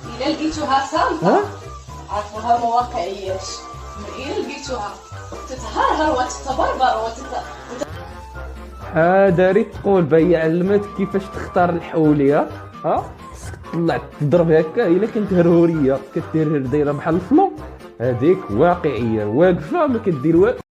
إلا لقيتوها صامتة عرفوها ما واقعياش. إلا لقيتوها تتهرهر وتتبربر داري تقول بهي علمتك كيفاش تختار الحوليه. خصك تطلع تضرب هكا الا كنت هرهوريه كدير دايره بحال الفلو، هذيك واقعيه واقفه ما كدير والو.